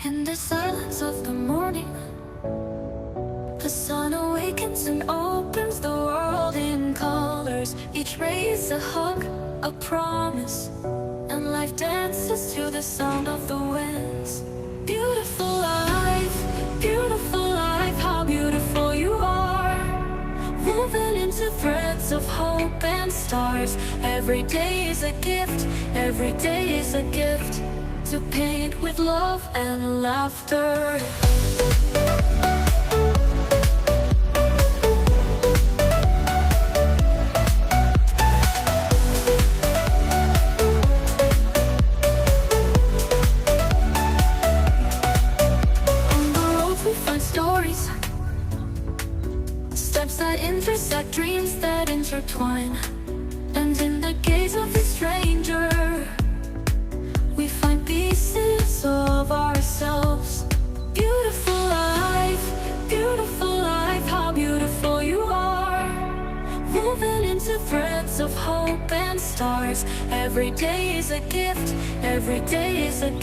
In the silence of the morning, the sun awakens and opens the world in colors. Each ray is a hug, a promise, and life dances to the sound of the winds. Beautiful life, how beautiful you are. Woven into threads of hope and stars. Every day is a gift, every day is a gift, to paint with love and laughter. On the road we find stories, steps that intersect, dreams that intertwine. And in the gaze of the stranger, we find pieces of ourselves. Beautiful life, how beautiful you are. Woven into threads of hope and stars. Every day is a gift, every day is a gift.